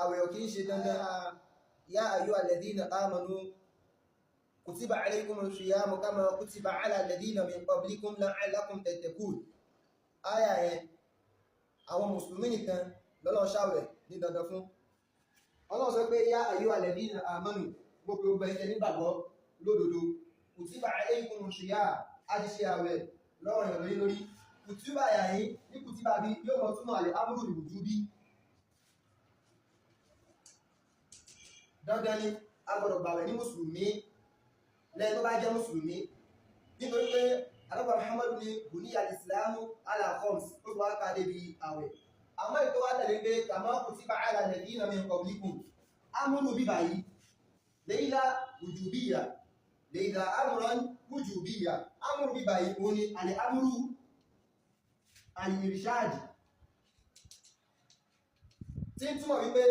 àwẹ̀ ò kì í ṣe dandan. yá ayyuha alladhina amanu kutiba alaykumus siyamu kama kutiba ala alladhina min qablikum la'allakum tattaqun. Áyà yẹn àwọn mùsùlùmí nìkan lọ́lọ́run ṣàwẹ̀ ní dandan fún. Ọlọ́run sọ pé yá ayyuha alladhina amanu gbogbo ẹ̀jẹ̀ nígbàgbọ́ lódodo kutiba alaykumus siyamu á ti ṣe àwẹ̀ lọ́rọ̀ yàn lórí. Kùtùbà yàyí ní kùtùbà bí yóò mọ̀ túnmọ̀ àlè amúrù ìwùjú bí. Dandan ni a gbọ́dọ̀ gbàwẹ̀ ní mùsùlùmí lẹ́yìn tó bá jẹ́ mùsùlùmí, nítorí pé Ànábì Muhammadu ní buniya al-islamu ala khams ó fi wá ká débi àwẹ̀. Àmọ́ ètò wá tẹ̀lé pé kama kutiba ala alladhina min qablikum amúrù bíbà yìí layla wujubiyya layla amran wujubiyya. Amúrù bíbà yìí òun ni àlè amúrù al-irshadi tí ń túmọ̀ wípé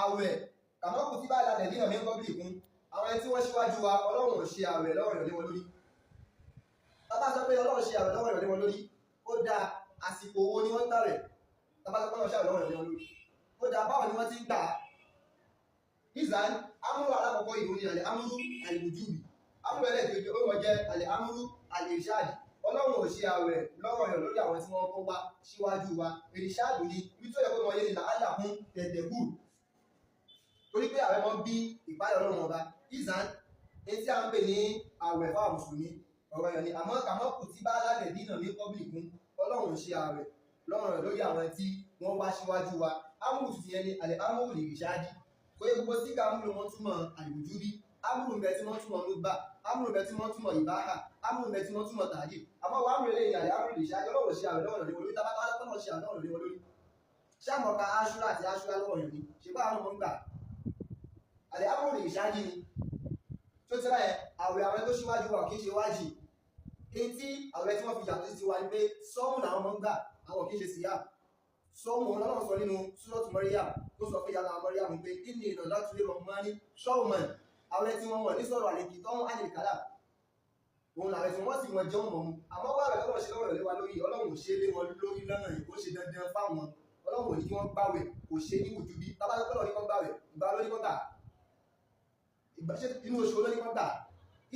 àwẹ̀ kama kutiba ala alladhina min qablikum àwọn ẹni tí wọ́n ṣíwájú wa Ọlọ́run ò ṣe àwẹ̀ lọ́rọ̀ lé wọn lórí. Tàbá sọ pé Ọlọ́run ṣe àwẹ̀ lọ́rọ̀ lé wọn lórí, ó dá àsìkò owó ni wọ́n ń tàrẹ̀. Tàbá sọ pé Ọlọ́run ṣe àwẹ̀ lọ́rọ̀ lé wọn lórí, ó dá báwọn ni wọ́n ti ń gbà. Ìzàn amúrú alákọ̀ọ́kọ́ ìlú ni àlẹ́ amúrú al-wujubi. Amúrú ẹlẹ́gbẹ̀ẹ́ ó wọ́n jẹ́ àlẹ́ amúrú al-irshadi. Ọlọ́run ò ṣe àwẹ̀ lọ́rọ̀ yàn lórí àwọn tí wọ́n kọ́ wá síwájú wa. Irshadu ni nítorí ẹ̀kọ́ wọn yé ni làálà fún tẹ̀tẹ̀gù. Torí pé àwẹ̀ mọ́ bí ìpáyọ̀ Ọlọ́run ọba. Ìzàn etí à ń pè ní àwẹ̀ fáwọn mùsùlùmí ọ̀rọ̀ yàn ni. Àmọ́ kàmọ́ kutiba ala alladhina min qablikum Ọlọ́run ò ṣe àwẹ̀ lọ́rọ̀ yàn lórí àwọn tí wọ́n wá síwájú wa. Amúrù ti yẹn ni àlẹ́ amúrù al-irshadi. Kò yẹ gbogbo síkà amúrù wọn túmọ̀ al-wujubi. Amúrù ń bẹ tí wọ́n túmọ̀ nùbà. Amúrù ń bẹ tí wọ́n túmọ̀ ìbáhà. Amúrù ń bẹ tí wọ́n túmọ̀ tàdí. Àmọ́ wàá múlẹ̀ lẹ́yìn àlẹ́ amúrù al-irshadi Ọlọ́run ṣe àwẹ̀ lọ́rọ̀ lé wọn lórí. Tàbá tó wá ṣe àwẹ̀ lọ́rọ̀ lé wọn lórí. Ṣé àmọ́ ka aṣúra àti aṣúra lọ́wọ́ yàn ni? Ṣé bá àwọn ọmọ ń gbà? Àlẹ́ amúrù al-irshadi ni. Tó ti ráyẹ àwẹ̀ àwọn tó ṣíwájú wa kì í ṣe wájì. Èyí tí àwẹ̀ tí wọ́n fi yàtọ̀ sí wa ni pé sọ́ọ̀mù làwọn ọmọ ń gbà, àwọn kì í ṣe síyà. Sọ́ọ̀mù Ọlọ́run sọ nínú Suratu Maryam tó sọ pé yàrá Maryam pé inni nadhartu lir-rahmani sawman. Àwẹ̀ tí wọ́n wọ̀ ní sọ̀rọ̀ àlèkì tó ń àlèkálà. Òun làwẹ̀ tí wọ́n sì wọ́n jẹun mọ̀ mu. Àmọ́ wà rẹ̀ lọ́wọ́ ṣe lọ́wọ́ lé wa lórí Ọlọ́run ò ṣe lé wọn lórí lọ́nà yìí kó ṣe dandan fáwọn. Ọlọ́run ò ní kí wọ́n gbàwẹ̀ kò ṣe ní wujubi. Tábà tó pẹ́lọ́ ní kọ́ gbàwẹ̀ ìgbà lórí kọ́ gbà. Ìgbàṣe inú oṣù olóní kọ́ gbà.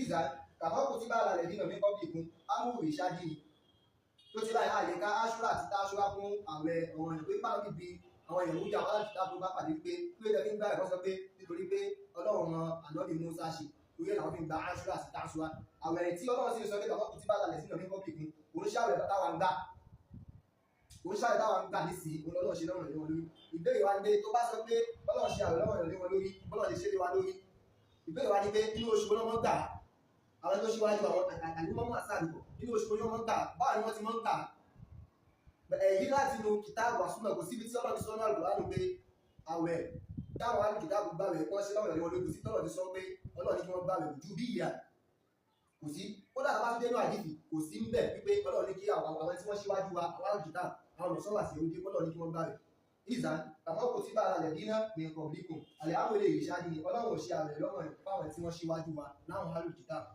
Ìzà kama kutiba ala alladhina min qablikum amúrù al-irshadi ni. Tó ti láyé àyíká aṣúra àti táṣúra fún àwẹ̀ ọ̀rọ̀ ìpé pàdé bí àwọn èèyàn mújà wọn láti dábò bá pàdé pé kí ló jẹ́ kí ń gbà ẹ̀kọ́ sọ pé nítorí pé Ọlọ́run ran ànábì Mùsá ṣe torí ẹ̀ làwọn fi ń gba aṣúra àti táṣúra. Àwẹ̀ tí Ọlọ́run sì ń sọ pé kama kutiba ala alladhina min qablikum òun ṣàwẹ̀ táwa ń gbà. Òun ṣàwẹ̀ táwa ń gbà nísìnyí òun Ọlọ́run ṣe lọ́rùn lé wọn lórí. Ìbéèrè wa ni pé tó bá sọ pé Ọlọ́run ṣe àwẹ̀ lọ́rùn lé wọn lórí, Ọlọ́run ṣe lé wa lórí. Ìbéèrè wa ni pé inú oṣù Ọlọ́run gbà àwọn tó ṣíwájú àwọn àlùmọ́mọ́ àsáàlùkọ̀ nínú oṣù oyún wọn ń tà báwọn ni wọ́n ti mọ́ ń tà. Èyí láti inú kìtáàbù àsúnà kò síbi tí Ọlọ́run ti sọ náà lò láti pé àwẹ̀ táwọn àlù kìtáàbù gbàwẹ̀ wọ́n ṣe lọ́wọ́ ìwọ̀n lókù sí tọ́lọ̀ ti sọ pé Ọlọ́run ní kí wọ́n gbàwẹ̀ ju bí ìyà kò sí. Ó dàgbà bá dénú àdìsí kò sí ń bẹ̀ wípé Ọlọ́run ní kí àwọn tí wọ́n ṣíwájú wa àwọn àlù kìtáàbù àwọn mọ̀sánwà sí oúnjẹ Ọlọ́run ní kí wọ́n gbàwẹ̀. Ìzàn kama kutiba ala alladhina min qablikum àlẹ́ amúrù al-irshadi ni Ọlọ́run ò ṣe àwẹ̀ lọ́rọ̀ fáwọn tí wọ́n ṣíwájú wa láwọn àlù kìtáàbù.